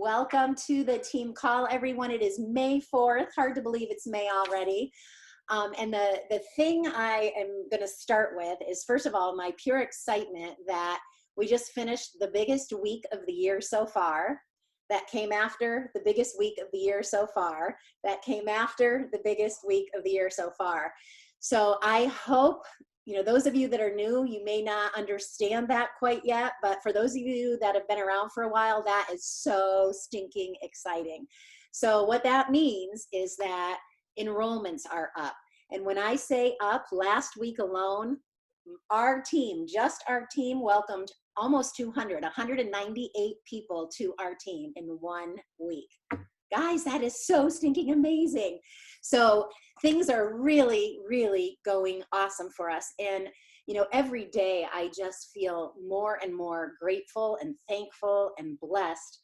Welcome to the team call, everyone. It is May 4th. Hard to believe it's May already. And the thing I am going to start with is, first of all, my pure excitement that we just finished the biggest week of the year so far. That came after the biggest week of the year so far. That came after the biggest week of the year so far. So I hope, those of you that are new, you may not understand that quite yet, but for those of you that have been around for a while, that is so stinking exciting. So what that means is that enrollments are up. And when I say up, last week alone, just our team welcomed almost 198 people to our team in 1 week. Guys, that is so stinking amazing. So things are really, really going awesome for us. And, every day I just feel more and more grateful and thankful and blessed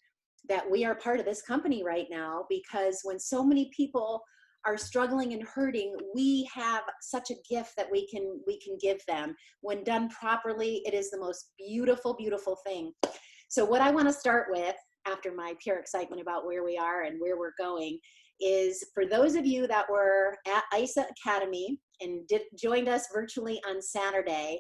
that we are part of this company right now, because when so many people are struggling and hurting, we have such a gift that we can give them. When done properly, it is the most beautiful, beautiful thing. So what I want to start with, after my pure excitement about where we are and where we're going, is for those of you that were at ISA Academy and joined us virtually on Saturday,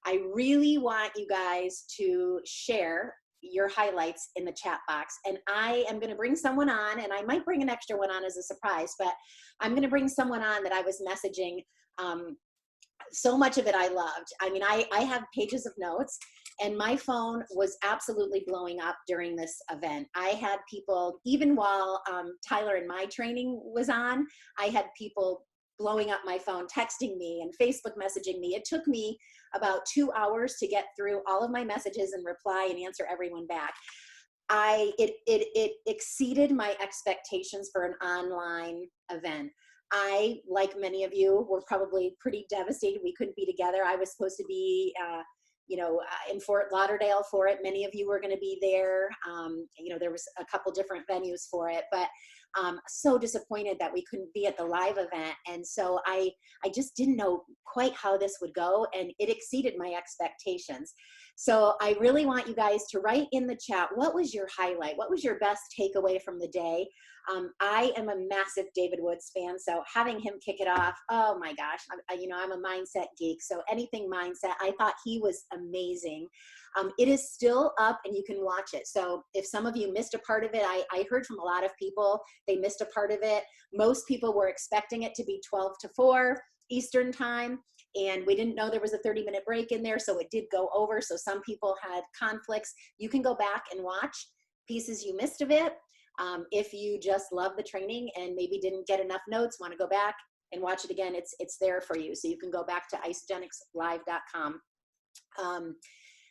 I really want you guys to share your highlights in the chat box. And I am going to bring someone on, and I might bring an extra one on as a surprise, but I'm going to bring someone on that I was messaging. So much of it I loved. I mean, I have pages of notes, and my phone was absolutely blowing up during this event. I had people, even while Tyler and my training was on, I had people blowing up my phone, texting me and Facebook messaging me. It took me about 2 hours to get through all of my messages and reply and answer everyone back. It exceeded my expectations for an online event. I, like many of you, were probably pretty devastated we couldn't be together. I was supposed to be, in Fort Lauderdale for it. Many of you were going to be there. There was a couple different venues for it, but so disappointed that we couldn't be at the live event. And so I just didn't know quite how this would go, and it exceeded my expectations. So I really want you guys to write in the chat, what was your highlight? What was your best takeaway from the day? I am a massive David Woods fan, so having him kick it off, oh my gosh, I'm a mindset geek, so anything mindset, I thought he was amazing. It is still up and you can watch it. So if some of you missed a part of it, I heard from a lot of people, they missed a part of it. Most people were expecting it to be 12 to 4 Eastern time, and we didn't know there was a 30-minute break in there, so it did go over. So some people had conflicts. You can go back and watch pieces you missed of it. If you just love the training and maybe didn't get enough notes, want to go back and watch it again, it's there for you. So you can go back to isagenixlive.com.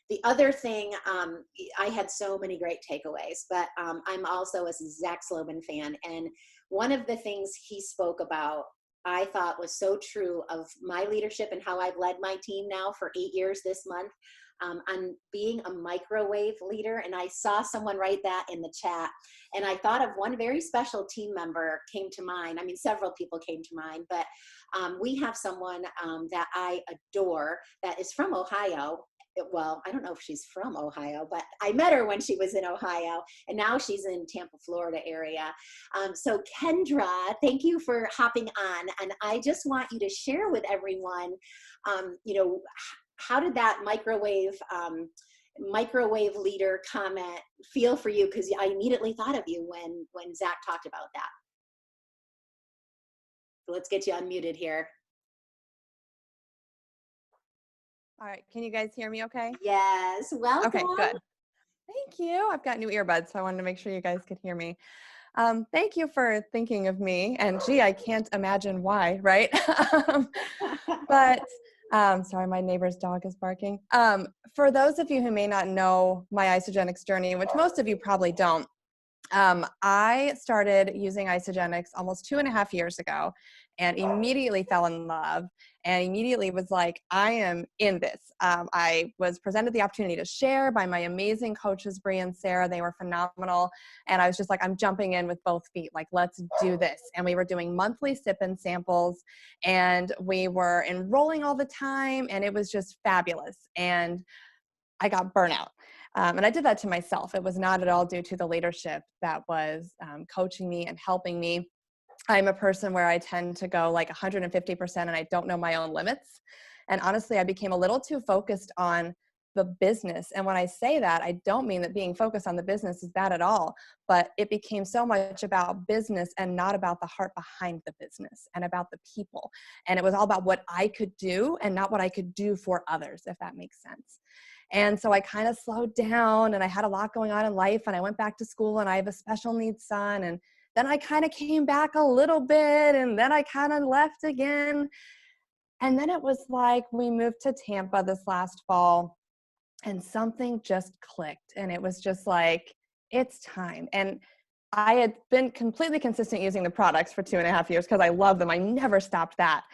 The other thing, I had so many great takeaways, but I'm also a Zach Slobin fan. And one of the things he spoke about, I thought was so true of my leadership and how I've led my team now for 8 years this month, on being a microwave leader. And I saw someone write that in the chat. And I thought of one very special team member came to mind. I mean, several people came to mind, but we have someone that I adore that is from Ohio. Well, I don't know if she's from Ohio, but I met her when she was in Ohio, and now she's in Tampa, Florida area. So Kendra, thank you for hopping on. And I just want you to share with everyone, how did that microwave leader comment feel for you? Because I immediately thought of you when Zach talked about that. So let's get you unmuted here. All right, can you guys hear me okay? Yes, welcome. Okay, good. Thank you. I've got new earbuds, so I wanted to make sure you guys could hear me. Thank you for thinking of me, and gee, I can't imagine why, right? But sorry, my neighbor's dog is barking. For those of you who may not know my Isagenix journey, which most of you probably don't, I started using Isagenix almost 2.5 years ago and immediately fell in love and immediately was like, I am in this. I was presented the opportunity to share by my amazing coaches, Bree and Sarah. They were phenomenal. And I was just like, I'm jumping in with both feet. Like, let's do this. And we were doing monthly sip-in samples, and we were enrolling all the time, and it was just fabulous. And I got burnout. And I did that to myself. It was not at all due to the leadership that was coaching me and helping me. I'm a person where I tend to go like 150% and I don't know my own limits. And honestly, I became a little too focused on the business. And when I say that, I don't mean that being focused on the business is bad at all, but it became so much about business and not about the heart behind the business and about the people. And it was all about what I could do and not what I could do for others, if that makes sense. And so I kind of slowed down and I had a lot going on in life and I went back to school and I have a special needs son, and then I kind of came back a little bit and then I kind of left again. And then it was like we moved to Tampa this last fall and something just clicked. And it was just like, it's time. And I had been completely consistent using the products for 2.5 years because I love them. I never stopped that.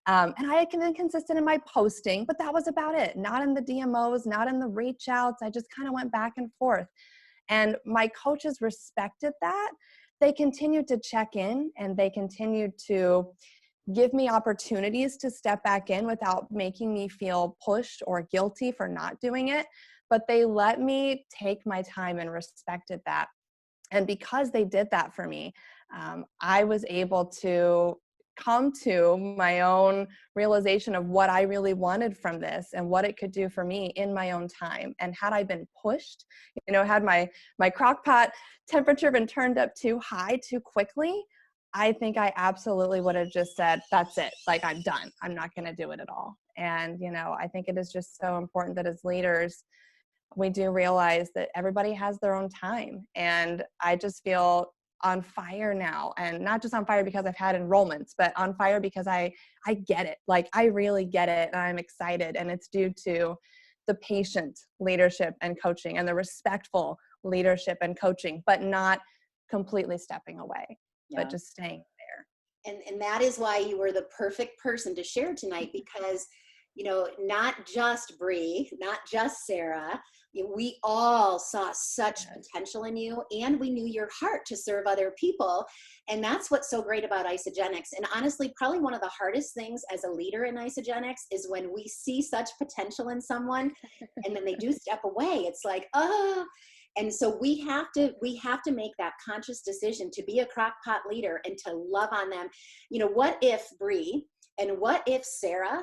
And I had been consistent in my posting, but that was about it. Not in the DMOs, not in the reach outs. I just kind of went back and forth. And my coaches respected that. They continued to check in and they continued to give me opportunities to step back in without making me feel pushed or guilty for not doing it. But they let me take my time and respected that. And because they did that for me, I was able to come to my own realization of what I really wanted from this and what it could do for me in my own time. And had I been pushed, had my crock pot temperature been turned up too high too quickly, I think I absolutely would have just said, that's it. Like, I'm done. I'm not going to do it at all. And, I think it is just so important that as leaders, we do realize that everybody has their own time. And I just feel on fire now, and not just on fire because I've had enrollments, but on fire because I get it. Like, I really get it and I'm excited. And it's due to the patient leadership and coaching and the respectful leadership and coaching, but not completely stepping away, but just staying there. And that is why you were the perfect person to share tonight, because not just Bree, not just Sarah, we all saw such potential in you, and we knew your heart to serve other people. And that's what's so great about Isagenix. And honestly, probably one of the hardest things as a leader in Isagenix is when we see such potential in someone and then they do step away. It's like, oh. And so we have to make that conscious decision to be a crockpot leader and to love on them. What if Bree and what if Sarah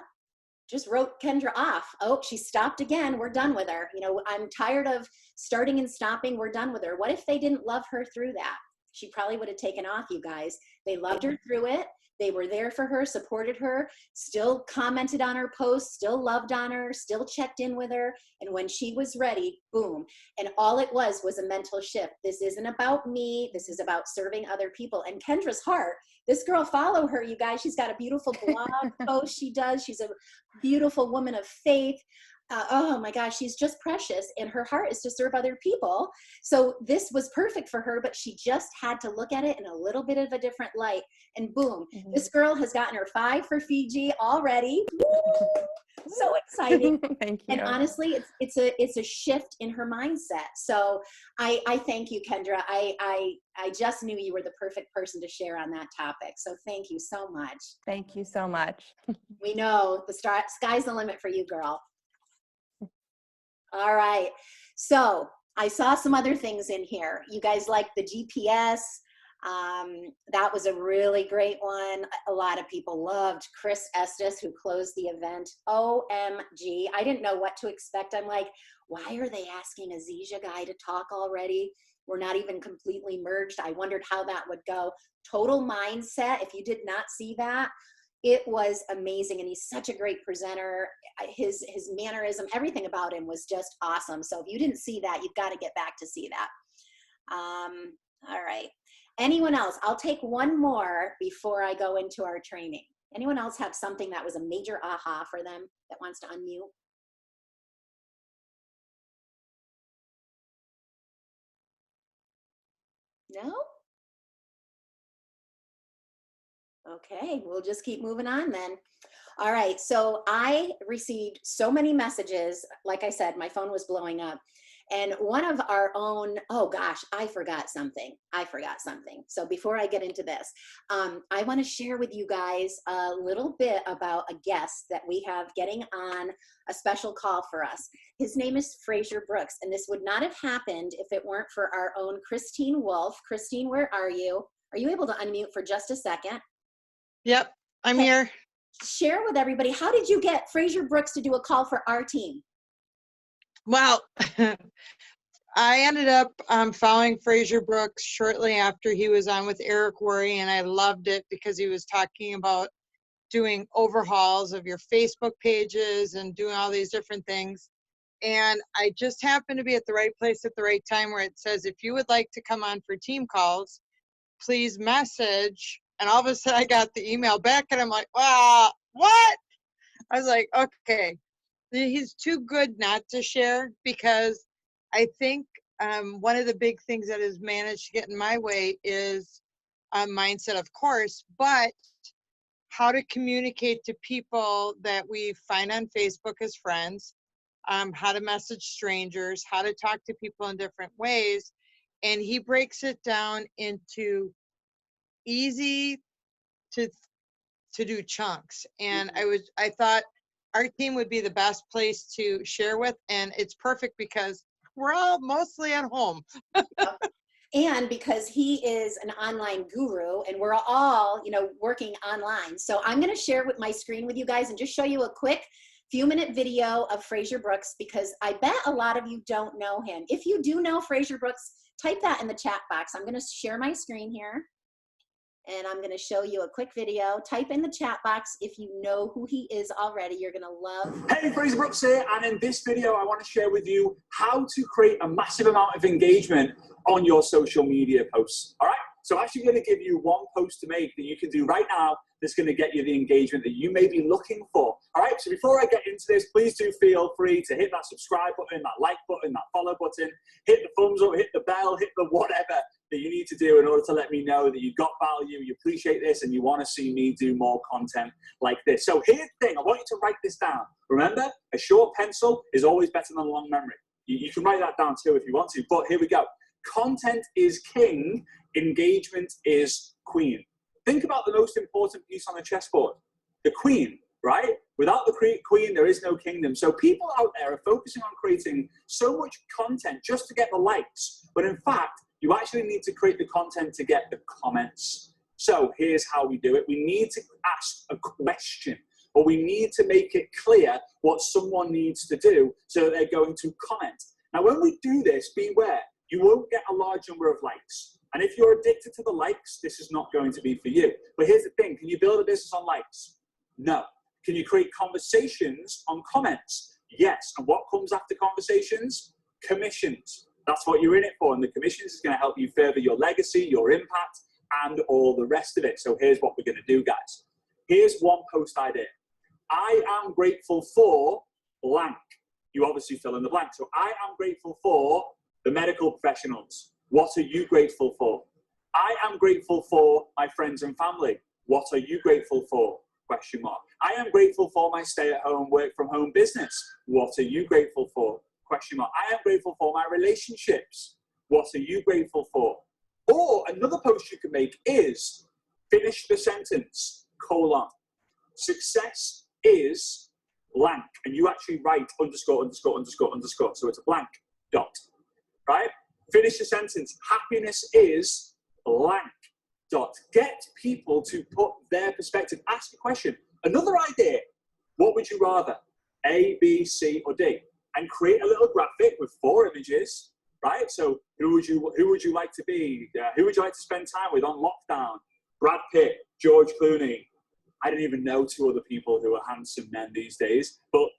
just wrote Kendra off? Oh, she stopped again. We're done with her. I'm tired of starting and stopping. We're done with her. What if they didn't love her through that? She probably would have taken off, you guys. They loved her through it. They were there for her, supported her, still commented on her posts, still loved on her, still checked in with her. And when she was ready, boom. And all it was a mental shift. This isn't about me. This is about serving other people. And Kendra's heart, this girl, follow her, you guys. She's got a beautiful blog post she does. She's a beautiful woman of faith. Oh my gosh, she's just precious, and her heart is to serve other people. So this was perfect for her, but she just had to look at it in a little bit of a different light, and boom, this girl has gotten her 5 for Fiji already. So exciting. Thank you. And honestly, it's a shift in her mindset. So I thank you, Kendra. I just knew you were the perfect person to share on that topic. So thank you so much. Thank you so much. We know the sky's the limit for you, girl. All right. So I saw some other things in here. You guys like the GPS. That was a really great one. A lot of people loved Chris Estes, who closed the event. OMG. I didn't know what to expect. I'm like, why are they asking a Zija guy to talk already? We're not even completely merged. I wondered how that would go. Total mindset. If you did not see that, it was amazing. And he's such a great presenter. His mannerism, everything about him was just awesome. So if you didn't see that, you've got to get back to see that. All right. Anyone else? I'll take one more before I go into our training. Anyone else have something that was a major aha for them that wants to unmute? No? Okay, we'll just keep moving on then. All right, so I received so many messages. Like I said, my phone was blowing up. And one of our own, oh gosh, I forgot something. So before I get into this, I want to share with you guys a little bit about a guest that we have getting on a special call for us. His name is Fraser Brooks, and this would not have happened if it weren't for our own Christine Wolf. Christine, where are you? Are you able to unmute for just a second? Yep, I'm Okay. here. Share with everybody, how did you get Fraser Brooks to do a call for our team? Well, I ended up following Fraser Brooks shortly after he was on with Eric Worre, and I loved it because he was talking about doing overhauls of your Facebook pages and doing all these different things. And I just happened to be at the right place at the right time where it says, if you would like to come on for team calls, please message. And all of a sudden I got the email back and I'm like, wow, what? I was like, okay, he's too good not to share, because I think one of the big things that has managed to get in my way is mindset, of course, but how to communicate to people that we find on Facebook as friends, how to message strangers, how to talk to people in different ways. And he breaks it down into easy to do chunks. And I thought our team would be the best place to share with, and it's perfect because we're all mostly at home. And because he is an online guru and we're all, working online. So I'm going to share with my screen with you guys and just show you a quick few-minute video of Fraser Brooks, because I bet a lot of you don't know him. If you do know Fraser Brooks, type that in the chat box. I'm going to share my screen here. And I'm going to show you a quick video. Type in the chat box if you know who he is already. You're going to love. Hey, Fraser Brooks here, and in this video I want to share with you how to create a massive amount of engagement on your social media posts. All right, so I'm actually going to give you one post to make that you can do right now that's going to get you the engagement that you may be looking for. All right, so before I get into this, please do feel free to hit that subscribe button, that like button, that follow button, hit the thumbs up, hit the bell, hit the whatever that you need to do in order to let me know that you got value, you appreciate this, and you want to see me do more content like this. So here's the thing, I want you to write this down. Remember, a short pencil is always better than a long memory. You can write that down too if you want to, but here we go. Content is king, engagement is queen. Think about the most important piece on the chessboard, the queen, right? Without the queen, there is no kingdom. So people out there are focusing on creating so much content just to get the likes, but in fact, you actually need to create the content to get the comments. So here's how we do it. We need to ask a question, or we need to make it clear what someone needs to do so that they're going to comment. Now, when we do this, beware. You won't get a large number of likes. And if you're addicted to the likes, this is not going to be for you. But here's the thing. Can you build a business on likes? No. Can you create conversations on comments? Yes. And what comes after conversations? Commissions. That's what you're in it for. And the commissions is going to help you further your legacy, your impact, and all the rest of it. So here's what we're going to do, guys. Here's one post idea. I am grateful for blank. You obviously fill in the blank. So I am grateful for the medical professionals. What are you grateful for? I am grateful for my friends and family. What are you grateful for? Question mark. I am grateful for my stay-at-home, work-from-home business. What are you grateful for? Question mark. I am grateful for my relationships. What are you grateful for? Or another post you can make is finish the sentence, colon. Success is blank. And you actually write underscore, underscore, underscore, underscore. So it's a blank dot, right? Finish the sentence. Happiness is blank dot. Get people to put their perspective. Ask a question. Another idea. What would you rather? A, B, C, or D? And create a little graphic with 4 images, right? So who would you like to be? Who would you like to spend time with on lockdown? Brad Pitt, George Clooney. I don't even know 2 other people who are handsome men these days, but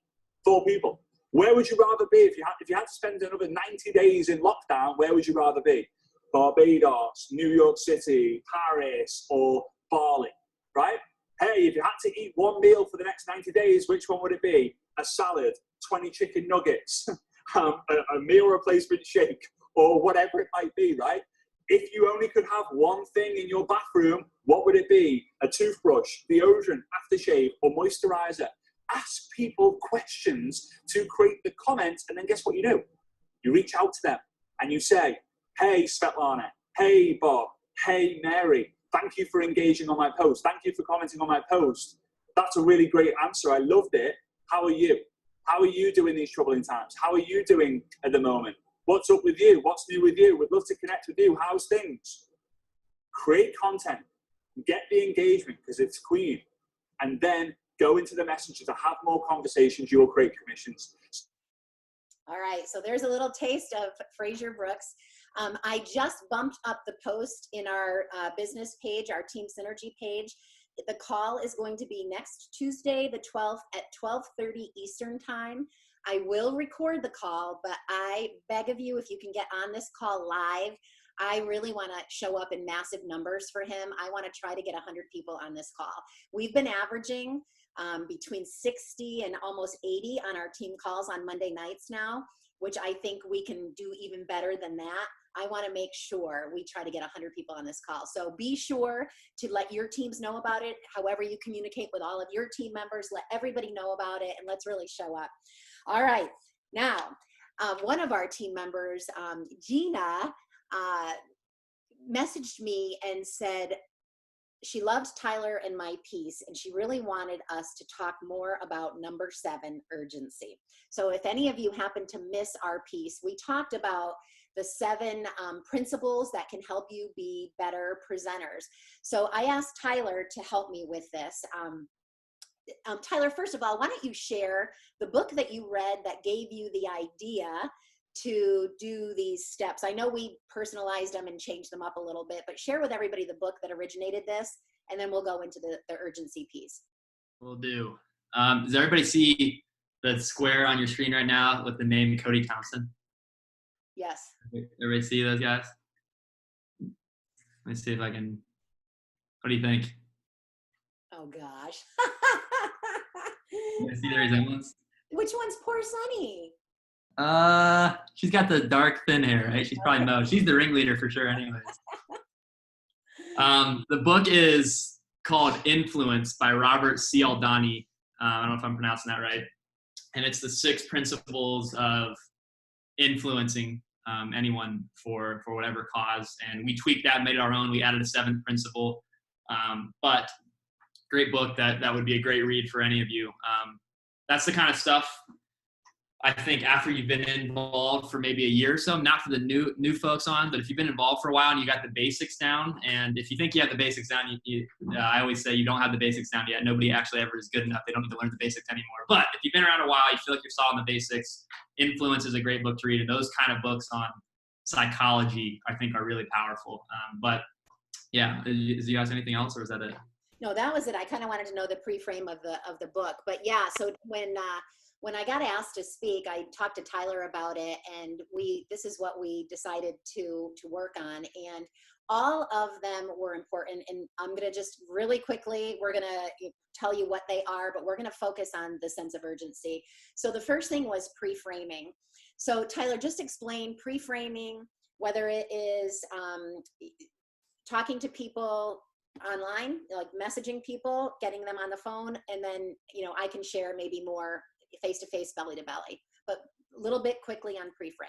4 people. Where would you rather be if you had to spend another 90 days in lockdown? Where would you rather be? Barbados, New York City, Paris, or Bali, right? Hey, if you had to eat one meal for the next 90 days, which one would it be? A salad, 20 chicken nuggets, a meal replacement shake, or whatever it might be, right? If you only could have one thing in your bathroom, what would it be? A toothbrush, deodorant, aftershave, or moisturizer? Ask people questions to create the comments, and then guess what you do? You reach out to them and you say, hey, Svetlana, hey, Bob, hey, Mary, thank you for engaging on my post. Thank you for commenting on my post. That's a really great answer. I loved it. How are you? How are you doing these troubling times? How are you doing at the moment? What's up with you? What's new with you? We'd love to connect with you. How's things? Create content. Get the engagement because it's queen. And then go into the messenger to have more conversations. You'll create commissions. All right, so there's a little taste of Fraser Brooks. I just bumped up the post in our business page, our Team Synergy page. The call is going to be next Tuesday, the 12th at 12:30 Eastern time. I will record the call, but I beg of you, if you can get on this call live, I really want to show up in massive numbers for him. I want to try to get 100 people on this call. We've been averaging between 60 and almost 80 on our team calls on Monday nights now, which I think we can do even better than that. I want to make sure we try to get 100 people on this call. So be sure to let your teams know about it. However you communicate with all of your team members, let everybody know about it, and let's really show up. All right. Now, one of our team members, Gina, messaged me and said she loved Tyler and my piece, and she really wanted us to talk more about number 7, urgency. So if any of you happen to miss our piece, we talked about the 7 principles that can help you be better presenters. So I asked Tyler to help me with this. Tyler, first of all, why don't you share the book that you read that gave you the idea to do these steps? I know we personalized them and changed them up a little bit, but share with everybody the book that originated this, and then we'll go into the urgency piece. Will do. Does everybody see the square on your screen right now with the name Cody Thompson? Yes. Everybody see those guys? Let me see if I can. What do you think? Oh gosh. You guys see the resemblance? Which one's poor Sunny? She's got the dark, thin hair, right? She's probably Mo. She's the ringleader for sure, anyways. The book is called Influence by Robert Cialdini. I don't know if I'm pronouncing that right. And it's the 6 principles of influencing anyone for whatever cause. And we tweaked that, made it our own. We added a 7th principle. But great book that would be a great read for any of you. That's the kind of stuff I think after you've been involved for maybe a year or so, not for the new folks on, but if you've been involved for a while and you got the basics down, and if you think you have the basics down, I always say you don't have the basics down yet. Nobody actually ever is good enough. They don't need to learn the basics anymore. But if you've been around a while, you feel like you're solid in the basics, Influence is a great book to read. And those kind of books on psychology, I think, are really powerful. But yeah, is you guys anything else, or is that it? No, that was it. I kind of wanted to know the pre-frame of the book. But yeah, so when I got asked to speak, I talked to Tyler about it, and this is what we decided to work on. And all of them were important. And I'm going to just really quickly, we're going to tell you what they are, but we're going to focus on the sense of urgency. So the first thing was pre-framing. So Tyler, just explain pre-framing, whether it is talking to people online, like messaging people, getting them on the phone, and then, I can share maybe more face-to-face, belly-to-belly, but a little bit quickly on pre-frame.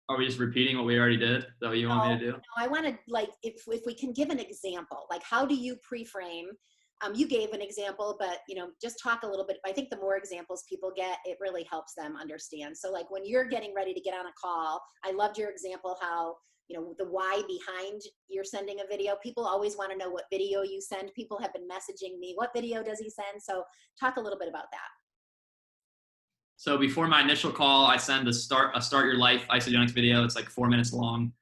Are we just repeating what we already did? Is that what you want me to do? No, I want to, if we can give an example, like how do you pre-frame? You gave an example, but, just talk a little bit. I think the more examples people get, it really helps them understand. So like when you're getting ready to get on a call, I loved your example, how, the why behind you're sending a video. People always want to know what video you send. People have been messaging me, what video does he send? So talk a little bit about that. So before my initial call, I send a start your life Isagenix video. It's like 4 minutes long.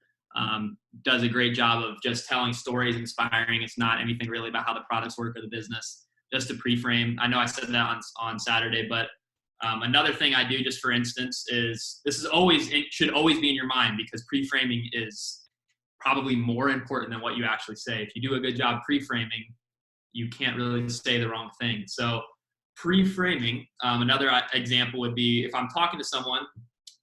Does a great job of just telling stories, inspiring. It's not anything really about how the products work or the business, just to pre-frame. I know I said that on Saturday, but another thing I do, just for instance, is it should always be in your mind, because pre-framing is probably more important than what you actually say. If you do a good job pre-framing, you can't really say the wrong thing. So pre-framing, another example would be if I'm talking to someone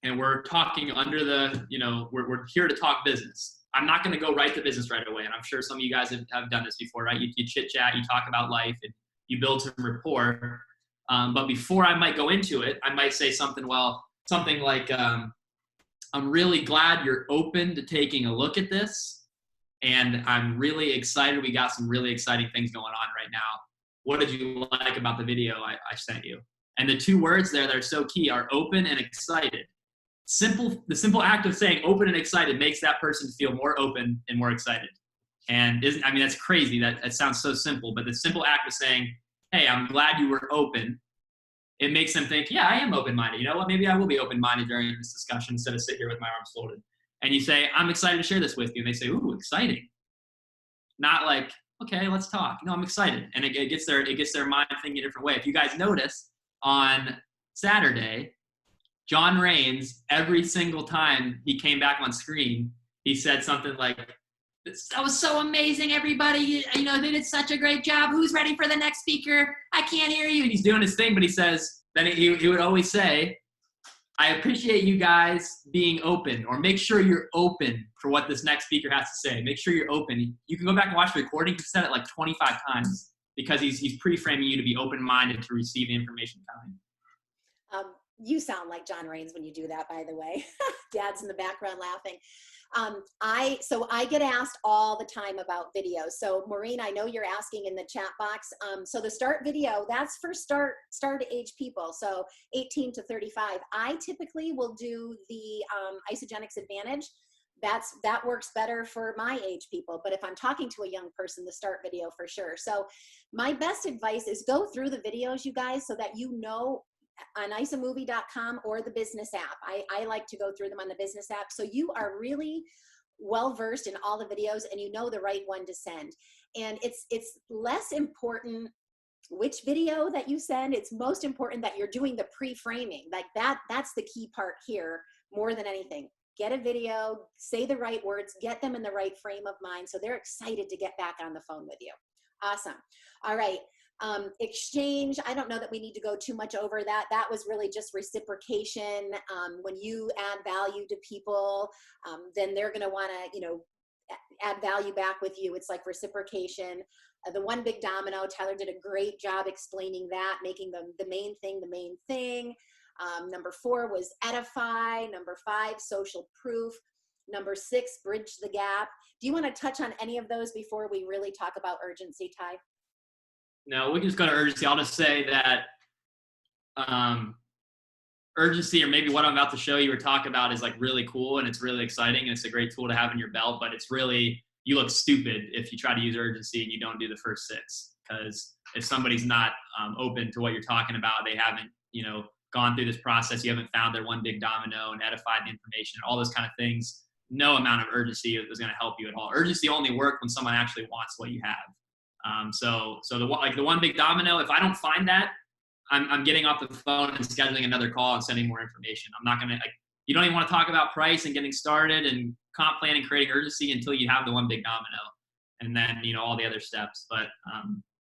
and we're talking under the, we're here to talk business. I'm not going to go right to business right away. And I'm sure some of you guys have done this before, right? You chit chat, you talk about life, and you build some rapport. But before I might go into it, I might say something like, I'm really glad you're open to taking a look at this. And I'm really excited. We got some really exciting things going on right now. What did you like about the video I sent you? And the two words there that are so key are open and excited. The simple act of saying open and excited makes that person feel more open and more excited. And that's crazy. That sounds so simple, but the simple act of saying, hey, I'm glad you were open, it makes them think, yeah, I am open-minded. You know what? Maybe I will be open-minded during this discussion instead of sit here with my arms folded. And you say, I'm excited to share this with you. And they say, ooh, exciting. Not like, okay, let's talk. No, I'm excited. And it gets their mind thinking a different way. If you guys notice, on Saturday, John Raines, every single time he came back on screen, he said something like, that was so amazing, everybody. You know, they did such a great job. Who's ready for the next speaker? I can't hear you. And he's doing his thing, but he says, then he would always say, I appreciate you guys being open, or make sure you're open for what this next speaker has to say. Make sure you're open. You can go back and watch the recording. He said it like 25 times because he's pre-framing you to be open-minded to receive the information coming. You sound like John Raines when you do that, by the way. Dad's in the background laughing. So I get asked all the time about videos. So Maureen, I know you're asking in the chat box. So the start video, that's for start age people. So 18 to 35. I typically will do the Isagenix Advantage. That works better for my age people. But if I'm talking to a young person, the start video for sure. So my best advice is go through the videos, you guys, so that you know on isamovie.com or the business app. I like to go through them on the business app. So you are really well versed in all the videos and you know the right one to send. And it's less important which video that you send. It's most important that you're doing the pre-framing. Like that's the key part here more than anything. Get a video, say the right words, get them in the right frame of mind so they're excited to get back on the phone with you. Awesome. All right. Exchange, I don't know that we need to go too much over that. That was really just reciprocation. When you add value to people, then they're going to want to, add value back with you. It's like reciprocation. The one big domino, Tyler did a great job explaining that, making the main thing the main thing. Number 4 was edify. Number 5, social proof. Number 6, bridge the gap. Do you want to touch on any of those before we really talk about urgency, Ty? No, we can just go to urgency. I'll just say that urgency, or maybe what I'm about to show you or talk about, is like really cool and it's really exciting and it's a great tool to have in your belt, but it's really, you look stupid if you try to use urgency and you don't do the first 6. Because if somebody's not open to what you're talking about, they haven't, gone through this process, you haven't found their one big domino and edified the information, all those kind of things, no amount of urgency is going to help you at all. Urgency only works when someone actually wants what you have. So the one big domino, if I don't find that, I'm getting off the phone and scheduling another call and sending more information. I'm not going to, you don't even want to talk about price and getting started and comp plan and creating urgency until you have the one big domino, and then, all the other steps. But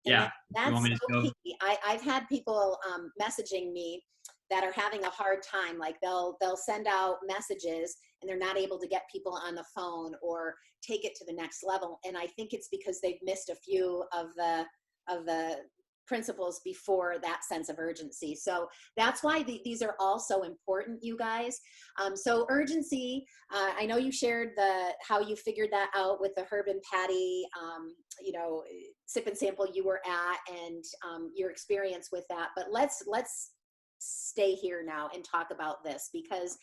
yeah, that's you want me to so go? key. I've had people messaging me that are having a hard time. Like they'll send out messages and they're not able to get people on the phone or take it to the next level. And I think it's because they've missed a few of the principles before that sense of urgency. So that's why these are all so important, you guys. So urgency, I know you shared how you figured that out with the Herb and Patty, sip and sample you were at, and your experience with that. But let's stay here now and talk about this, because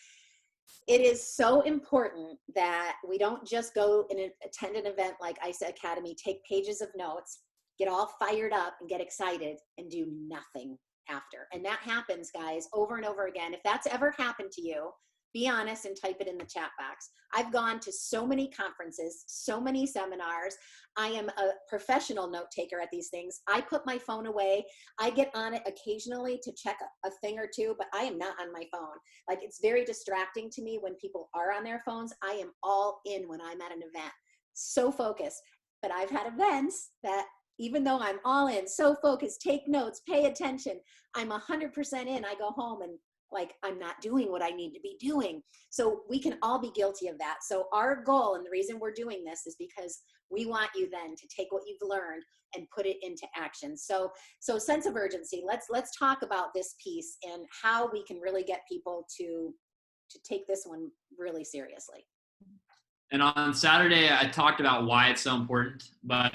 it is so important that we don't just go and attend an event like ISA Academy, take pages of notes, get all fired up and get excited, and do nothing after. And that happens, guys, over and over again. If that's ever happened to you, be honest and type it in the chat box. I've gone to so many conferences, so many seminars. I am a professional note taker at these things. I put my phone away. I get on it occasionally to check a thing or two, but I am not on my phone. Like, it's very distracting to me when people are on their phones. I am all in when I'm at an event, so focused. But I've had events that, even though I'm all in, so focused, take notes, pay attention, I'm 100% in, I go home and I'm not doing what I need to be doing. So we can all be guilty of that. So our goal, and the reason we're doing this, is because we want you then to take what you've learned and put it into action. So sense of urgency, let's talk about this piece and how we can really get people to take this one really seriously. And on Saturday, I talked about why it's so important, but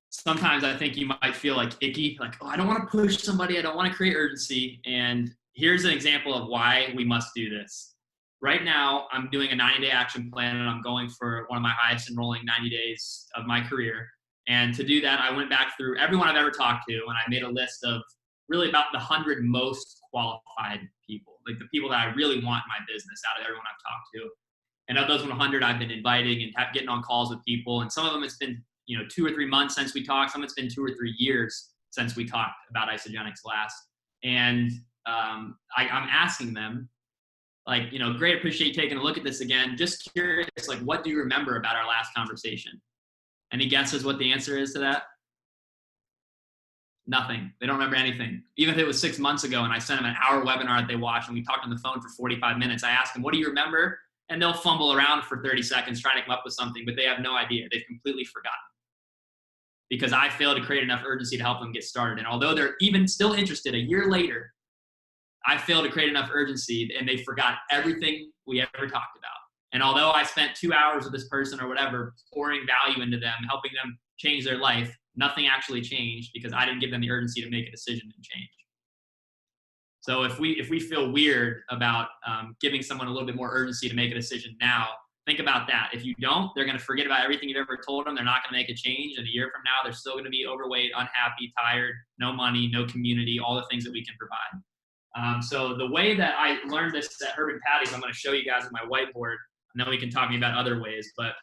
sometimes I think you might feel like icky, like, oh, I don't want to push somebody. I don't want to create urgency. And here's an example of why we must do this. Right now, I'm doing a 90-day action plan, and I'm going for one of my highest enrolling 90 days of my career. And to do that, I went back through everyone I've ever talked to, and I made a list of really about the 100 most qualified people, like the people that I really want in my business out of everyone I've talked to. And of those 100, I've been inviting and getting on calls with people. And some of them, it's been 2 or 3 months since we talked. Some it's been 2 or 3 years since we talked about Isagenix last. And I'm asking them, like, great, appreciate you taking a look at this again. Just curious, like, what do you remember about our last conversation? Any guesses what the answer is to that? Nothing. They don't remember anything. Even if it was 6 months ago and I sent them an hour webinar that they watched and we talked on the phone for 45 minutes, I asked them, what do you remember? And they'll fumble around for 30 seconds trying to come up with something, but they have no idea. They've completely forgotten. Because I failed to create enough urgency to help them get started. And although they're even still interested a year later, I failed to create enough urgency, and they forgot everything we ever talked about. And although I spent 2 hours with this person or whatever, pouring value into them, helping them change their life, nothing actually changed because I didn't give them the urgency to make a decision and change. So if we feel weird about giving someone a little bit more urgency to make a decision now, think about that. If you don't, they're going to forget about everything you've ever told them. They're not going to make a change. And a year from now, they're still going to be overweight, unhappy, tired, no money, no community, all the things that we can provide. So the way that I learned this at Herb and Patty's, I'm going to show you guys on my whiteboard, and then we can talk about other ways. But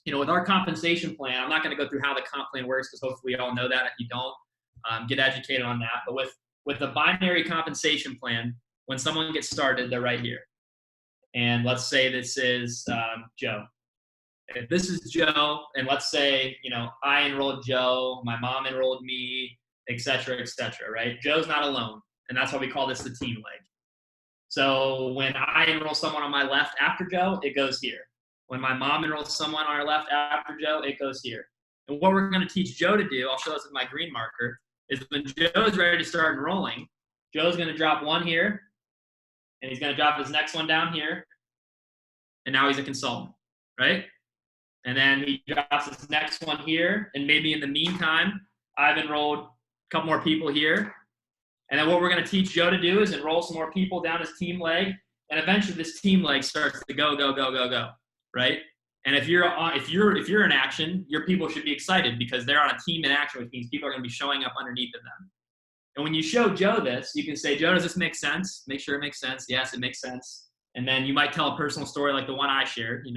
with our compensation plan, I'm not going to go through how the comp plan works because hopefully we all know that. If you don't, get educated on that. But with a binary compensation plan, when someone gets started, they're right here. And let's say this is Joe. If this is Joe, and let's say, I enrolled Joe, my mom enrolled me, et cetera, right? Joe's not alone. And that's why we call this the team leg. So when I enroll someone on my left after Joe, it goes here. When my mom enrolls someone on our left after Joe, it goes here. And what we're going to teach Joe to do, I'll show this with my green marker, is when Joe's ready to start enrolling, Joe's going to drop one here, and he's going to drop his next one down here, and now he's a consultant, right? And then he drops his next one here, and maybe in the meantime, I've enrolled a couple more people here. And then what we're going to teach Joe to do is enroll some more people down his team leg, and eventually this team leg starts to go, right? And if you're in action, your people should be excited because they're on a team in action, which means people are going to be showing up underneath of them. And when you show Joe this, you can say, Joe, does this make sense? Make sure it makes sense. Yes, it makes sense. And then you might tell a personal story like the one I shared.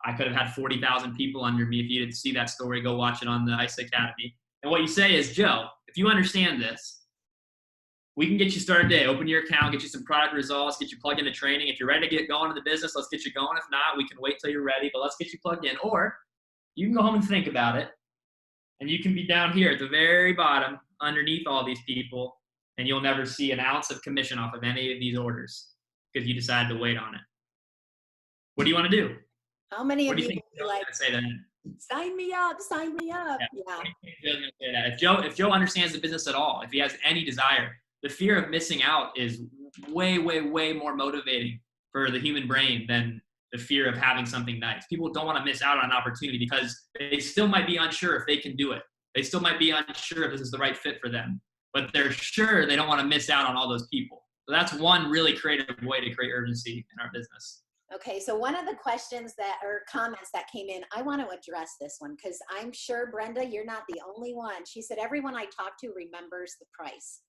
I could have had 40,000 people under me. If you didn't see that story, go watch it on the ICE Academy. And what you say is, Joe, if you understand this, we can get you started today. Open your account, get you some product results, get you plugged into training. If you're ready to get going in the business, let's get you going. If not, we can wait till you're ready, but let's get you plugged in. Or you can go home and think about it, and you can be down here at the very bottom underneath all these people, and you'll never see an ounce of commission off of any of these orders because you decided to wait on it. What do you want to do? How many what of do you think would be like, say that? sign me up? Yeah. If Joe understands the business at all, if he has any desire, the fear of missing out is way more motivating for the human brain than the fear of having something nice. People don't want to miss out on an opportunity because they still might be unsure if they can do it. They still might be unsure if this is the right fit for them, but they're sure they don't want to miss out on all those people. So that's one really creative way to create urgency in our business. Okay, so one of the questions or comments that came in, I want to address this one because I'm sure, Brenda, you're not the only one. She said, everyone I talk to remembers the price.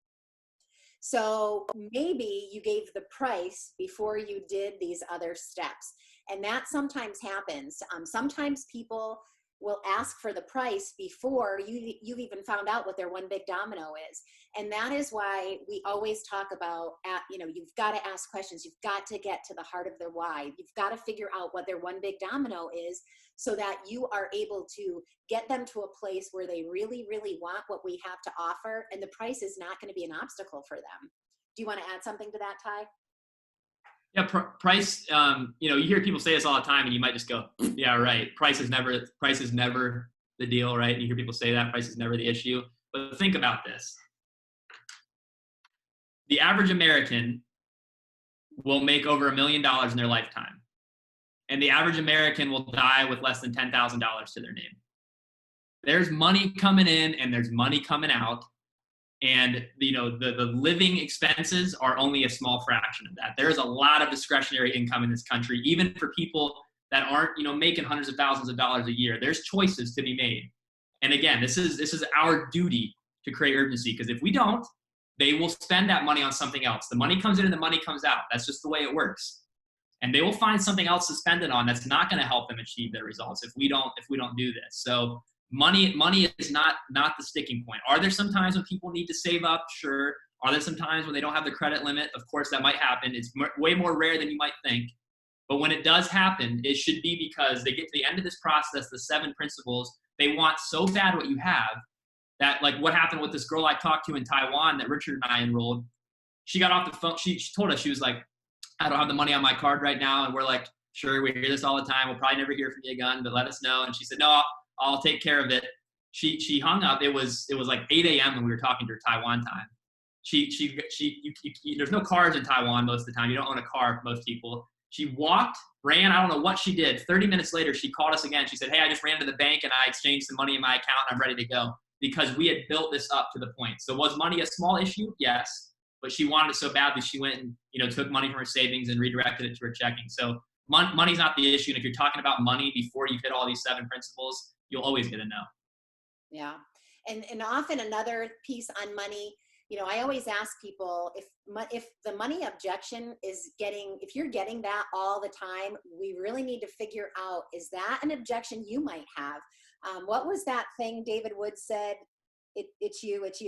So maybe you gave the price before you did these other steps. And that sometimes happens. Sometimes people will ask for the price before you've even found out what their one big domino is. And that is why we always talk about, you've got to ask questions. You've got to get to the heart of their why. You've got to figure out what their one big domino is so that you are able to get them to a place where they really, really want what we have to offer. And the price is not going to be an obstacle for them. Do you want to add something to that, Ty? Yeah, price. You hear people say this all the time, and you might just go, "Yeah, right. Price is never the deal, right?" And you hear people say that price is never the issue. But think about this: the average American will make over $1 million in their lifetime. And the average American will die with less than $10,000 to their name. There's money coming in and there's money coming out. And the living expenses are only a small fraction of that. There's a lot of discretionary income in this country, even for people that aren't, making hundreds of thousands of dollars a year. There's choices to be made. And again, this is our duty to create urgency, because if we don't, they will spend that money on something else. The money comes in and the money comes out. That's just the way it works. And they will find something else to spend it on that's not going to help them achieve their results if we don't do this. So money is not the sticking point. Are there some times when people need to save up? Sure. Are there some times when they don't have the credit limit? Of course, that might happen. It's way more rare than you might think. But when it does happen, it should be because they get to the end of this process, the 7 principles, they want so bad what you have that, like what happened with this girl I talked to in Taiwan that Richard and I enrolled. She got off the phone. She told us, she was like, I don't have the money on my card right now. And we're like, sure, we hear this all the time. We'll probably never hear from you again, but let us know. And she said, no, I'll take care of it. She hung up. It was like 8 a.m. when we were talking to her Taiwan time. There's no cars in Taiwan most of the time. You don't own a car, most people. She walked, ran, I don't know what she did. 30 minutes later, she called us again. She said, hey, I just ran to the bank and I exchanged some money in my account and I'm ready to go, because we had built this up to the point. So was money a small issue? Yes. But she wanted it so badly, she went and took money from her savings and redirected it to her checking. So money's not the issue. And if you're talking about money before you've hit all these 7 principles, you'll always get a no. Yeah. And often another piece on money, I always ask people if the money objection is if you're getting that all the time, we really need to figure out, is that an objection you might have? What was that thing David Wood said? It's you. It's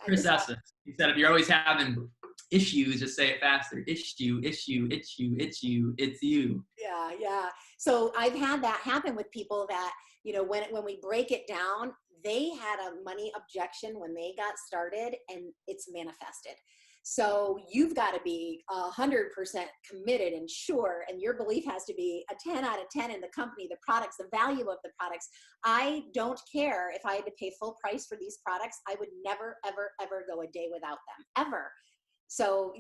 Chris Esses. He said, if you're always having issues, just say it faster. Issue, it's you. Yeah. So I've had that happen with people that, when we break it down, they had a money objection when they got started and it's manifested. So you've got to be 100% committed and sure, and your belief has to be a 10 out of 10 in the company, the products, the value of the products. I don't care if I had to pay full price for these products. I would never, ever, ever go a day without them, ever. So,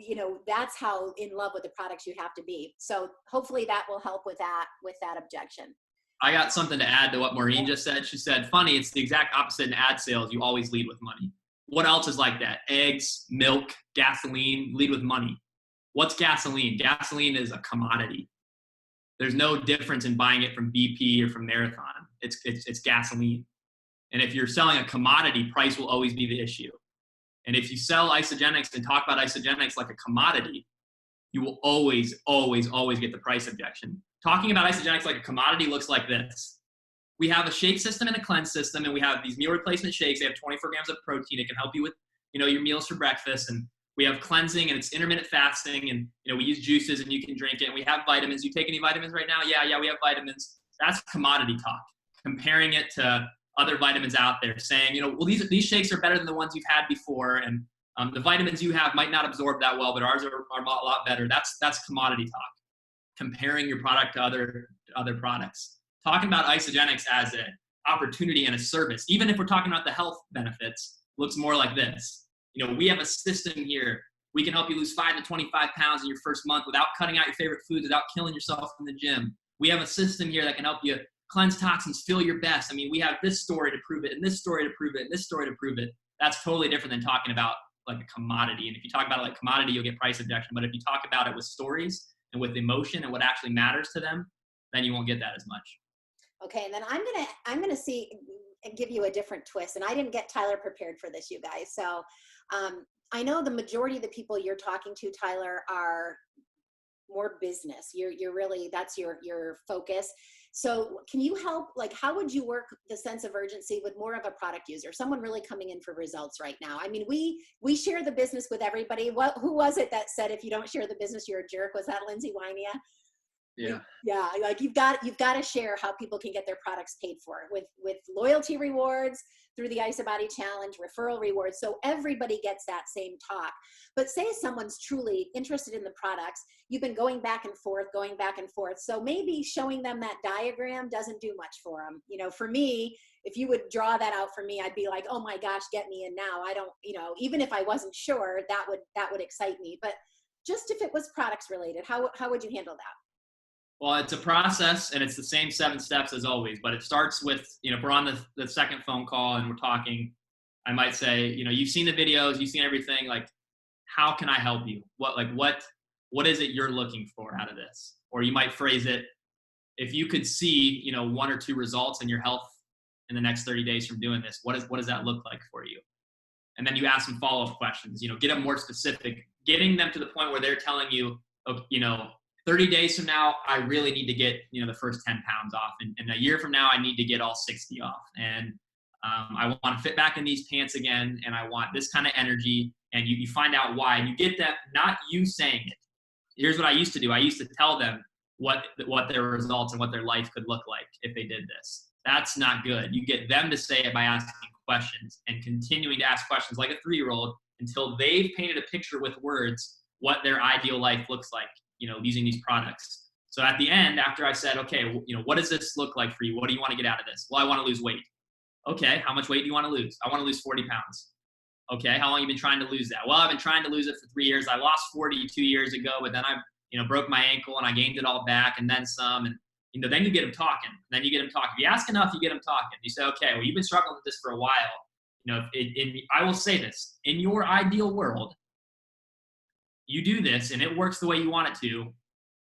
that's how in love with the products you have to be. So hopefully that will help with that objection. I got something to add to what Maureen just said. She said, funny, it's the exact opposite in ad sales. You always lead with money. What else is like that? Eggs, milk, gasoline, lead with money. What's gasoline? Gasoline is a commodity. There's no difference in buying it from BP or from Marathon. It's gasoline. And if you're selling a commodity, price will always be the issue. And if you sell Isagenix and talk about Isagenix like a commodity, you will always, always, always get the price objection. Talking about Isagenix like a commodity looks like this. We have a shake system and a cleanse system, and we have these meal replacement shakes. They have 24 grams of protein. It can help you with, your meals for breakfast. And we have cleansing, and it's intermittent fasting, and, we use juices, and you can drink it. And we have vitamins. You take any vitamins right now? Yeah, we have vitamins. That's commodity talk. Comparing it to other vitamins out there, saying, well, these shakes are better than the ones you've had before, and the vitamins you have might not absorb that well, but ours are a lot better. That's commodity talk. Comparing your product to other products. Talking about Isagenix as an opportunity and a service, even if we're talking about the health benefits, looks more like this. We have a system here. We can help you lose 5 to 25 pounds in your first month without cutting out your favorite foods, without killing yourself in the gym. We have a system here that can help you cleanse toxins, feel your best. We have this story to prove it, and this story to prove it, and this story to prove it. That's totally different than talking about like a commodity. And if you talk about it like commodity, you'll get price objection. But if you talk about it with stories and with emotion and what actually matters to them, then you won't get that as much. Okay, and then I'm gonna see and give you a different twist. And I didn't get Tyler prepared for this, you guys. So I know the majority of the people you're talking to, Tyler, are more business. You're really, that's your focus. So can you help, like, how would you work the sense of urgency with more of a product user, someone really coming in for results right now? We share the business with everybody. Who was it that said, if you don't share the business, you're a jerk? Was that Lindsay Wynia? Yeah, like you've got to share how people can get their products paid for with loyalty rewards through the IsaBody Challenge, referral rewards, so everybody gets that same talk. But say someone's truly interested in the products, you've been going back and forth, so maybe showing them that diagram doesn't do much for them. For me, if you would draw that out for me, I'd be like, oh my gosh, get me in now. I don't, even if I wasn't sure, that would excite me. But just if it was products related, how would you handle that? Well, it's a process, and it's the same 7 steps as always, but it starts with, if we're on the second phone call and we're talking, I might say, you've seen the videos, you've seen everything, like, how can I help you? What is it you're looking for out of this? Or you might phrase it, if you could see, 1 or 2 results in your health in the next 30 days from doing this, what does that look like for you? And then you ask them follow-up questions, get them more specific, getting them to the point where they're telling you, 30 days from now, I really need to get, the first 10 pounds off. And a year from now, I need to get all 60 off. And I want to fit back in these pants again. And I want this kind of energy. And you find out why. And you get that, not you saying it. Here's what I used to do. I used to tell them what their results and what their life could look like if they did this. That's not good. You get them to say it by asking questions and continuing to ask questions like a 3-year-old until they've painted a picture with words what their ideal life looks like, using these products. So at the end, after I said, okay, what does this look like for you? What do you want to get out of this? Well, I want to lose weight. Okay, how much weight do you want to lose? I want to lose 40 pounds. Okay, how long have you been trying to lose that? Well, I've been trying to lose it for 3 years. I lost 40 2 years ago, but then I broke my ankle and I gained it all back and then some. And then you get them talking. Then you get them talking. If you ask enough, you get them talking. You say, okay, well, you've been struggling with this for a while. I will say this, in your ideal world, you do this and it works the way you want it to.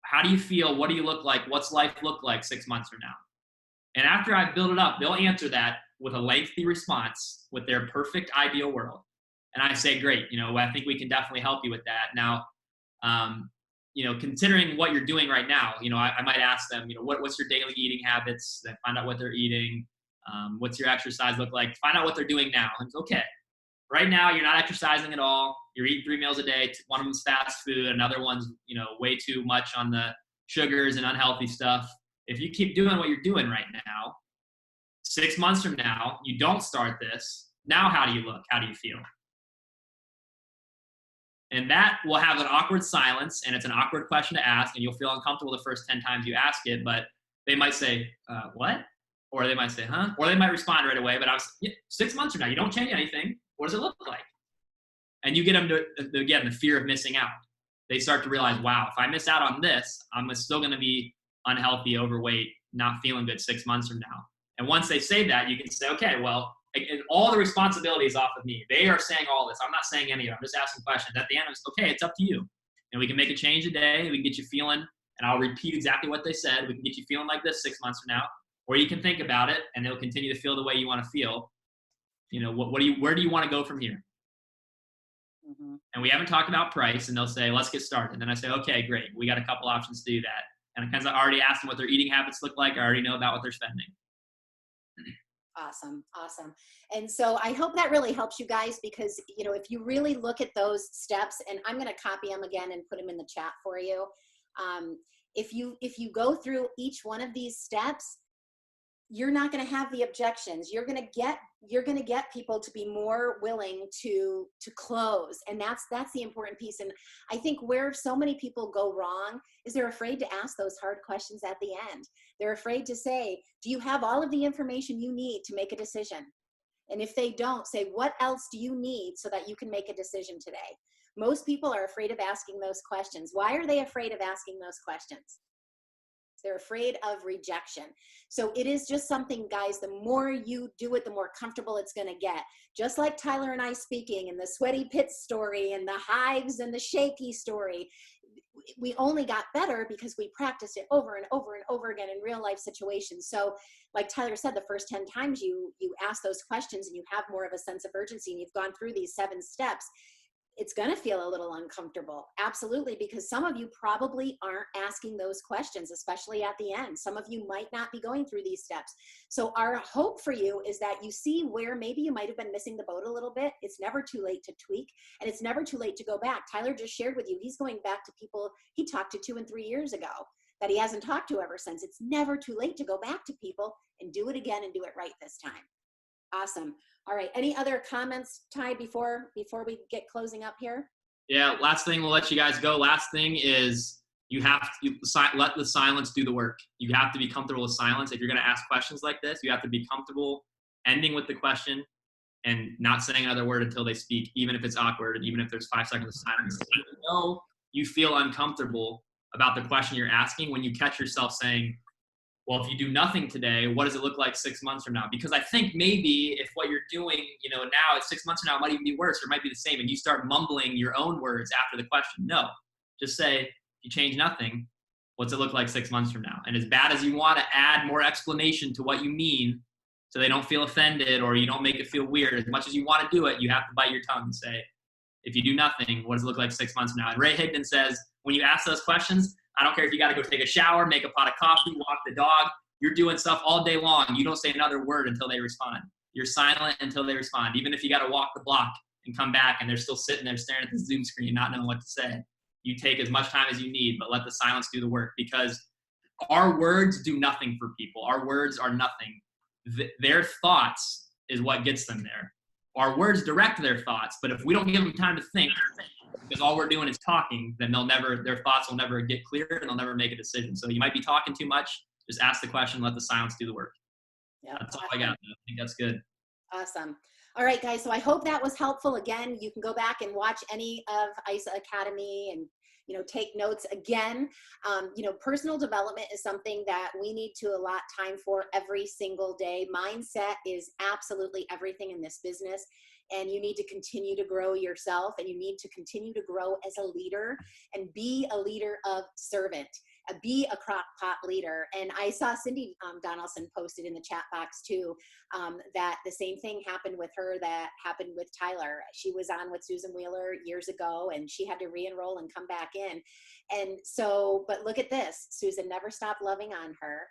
How do you feel? What do you look like? What's life look like 6 months from now? And after I build it up, they'll answer that with a lengthy response with their perfect ideal world. And I say, great, I think we can definitely help you with that. Now, considering what you're doing right now, I might ask them, what's your daily eating habits? Then find out what they're eating. What's your exercise look like? Find out what they're doing now. And okay, right now you're not exercising at all. You're eating 3 meals a day. One of them's fast food. Another one's, way too much on the sugars and unhealthy stuff. If you keep doing what you're doing right now, 6 months from now, you don't start this. Now, how do you look? How do you feel? And that will have an awkward silence, and it's an awkward question to ask, and you'll feel uncomfortable the first 10 times you ask it, but they might say, what? Or they might say, huh? Or they might respond right away, but 6 months from now, you don't change anything. What does it look like? And you get them to, again, the fear of missing out. They start to realize, wow, if I miss out on this, I'm still going to be unhealthy, overweight, not feeling good 6 months from now. And once they say that, you can say, okay, well, and all the responsibility is off of me. They are saying all this. I'm not saying any of it. I'm just asking questions. At the end, it's okay, it's up to you. And we can make a change today. We can get you feeling, and I'll repeat exactly what they said. We can get you feeling like this 6 months from now. Or you can think about it, and it'll continue to feel the way you want to feel. Where do you want to go from here? Mm-hmm. And we haven't talked about price, and they'll say, let's get started. And then I say, okay, great. We got a couple options to do that. And because I already asked them what their eating habits look like, I already know about what they're spending. Awesome. And so I hope that really helps you guys, because, if you really look at those steps, and I'm going to copy them again and put them in the chat for you. If you go through each one of these steps, you're not going to have the objections. You're going to get people to be more willing to close. And that's the important piece. And I think where so many people go wrong is they're afraid to ask those hard questions at the end. They're afraid to say, do you have all of the information you need to make a decision? And if they don't, say, what else do you need so that you can make a decision today? Most people are afraid of asking those questions. Why are they afraid of asking those questions? They're afraid of rejection. So it is just something, guys, the more you do it, the more comfortable it's going to get. Just like Tyler and I speaking, and the sweaty pits story, and the hives and the shaky story, we only got better because we practiced it over and over and over again in real life situations. So like Tyler said, the first 10 times you ask those questions and you have more of a sense of urgency, and you've gone through these 7 steps, it's going to feel a little uncomfortable. Absolutely. Because some of you probably aren't asking those questions, especially at the end. Some of you might not be going through these steps. So our hope for you is that you see where maybe you might have been missing the boat a little bit. It's never too late to tweak, and it's never too late to go back. Tyler just shared with you, he's going back to people he talked to 2 and 3 years ago that he hasn't talked to ever since. It's never too late to go back to people and do it again and do it right this time. Awesome. All right. Any other comments, Ty, before we get closing up here? Yeah. Last thing, we'll let you guys go. Last thing is you have to let the silence do the work. You have to be comfortable with silence. If you're going to ask questions like this, you have to be comfortable ending with the question and not saying another word until they speak, even if it's awkward, and even if there's 5 seconds of silence. you feel uncomfortable about the question you're asking when you catch yourself saying, well, if you do nothing today, what does it look like 6 months from now? Because I think maybe if what you're doing, now 6 months from now, it might even be worse, or it might be the same, and you start mumbling your own words after the question. No, just say, if you change nothing, what's it look like 6 months from now? And as bad as you want to add more explanation to what you mean, so they don't feel offended or you don't make it feel weird, as much as you want to do it, you have to bite your tongue and say, if you do nothing, what does it look like 6 months from now? And Ray Higdon says, when you ask those questions, I don't care if you got to go take a shower, make a pot of coffee, walk the dog. You're doing stuff all day long. You don't say another word until they respond. You're silent until they respond. Even if you got to walk the block and come back and they're still sitting there staring at the Zoom screen, not knowing what to say, you take as much time as you need, but let the silence do the work, because our words do nothing for people. Our words are nothing. Their thoughts is what gets them there. Our words direct their thoughts, but if we don't give them time to think, because all we're doing is talking, then their thoughts will never get clear and they'll never make a decision. So you might be talking too much. Just ask the question, let the silence do the work. Yeah, that's all I got. I think that's good. Awesome. All right, guys. So I hope that was helpful. Again, you can go back and watch any of ISA Academy and take notes again. Personal development is something that we need to allot time for every single day. Mindset is absolutely everything in this business. And you need to continue to grow yourself, and you need to continue to grow as a leader and be a leader of servant. Be a crock pot leader. And I saw Cindy Donaldson posted in the chat box too, that the same thing happened with her that happened with Tyler. She was on with Susan Wheeler years ago, and she had to re-enroll and come back in. And so, but look at this, Susan never stopped loving on her.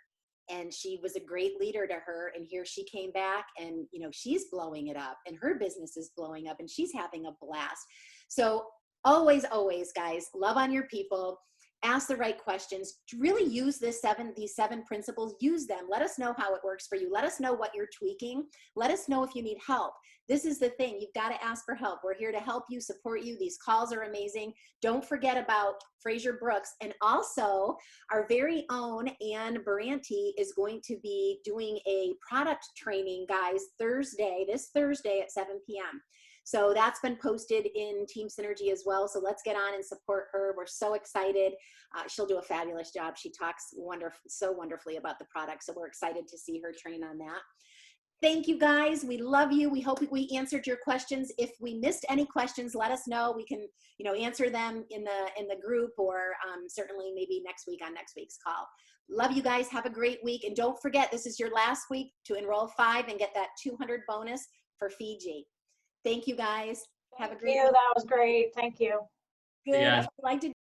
And she was a great leader to her. And here she came back, and she's blowing it up, and her business is blowing up, and she's having a blast. So always, always, guys, love on your people. Ask the right questions. Really use these seven principles. Use them. Let us know how it works for you. Let us know what you're tweaking. Let us know if you need help. This is the thing. You've got to ask for help. We're here to help you, support you. These calls are amazing. Don't forget about Fraser Brooks. And also, our very own Ann Baranti is going to be doing a product training, guys, this Thursday at 7 p.m. So that's been posted in Team Synergy as well. So let's get on and support her. We're so excited. She'll do a fabulous job. She talks so wonderfully about the product. So we're excited to see her train on that. Thank you, guys. We love you. We hope we answered your questions. If we missed any questions, let us know. We can, answer them in the group, or certainly maybe next week on next week's call. Love you guys. Have a great week. And don't forget, this is your last week to enroll 5 and get that 200 bonus for Fiji. Thank you, guys. Have a great week. That was great. Thank you. Good. I would like to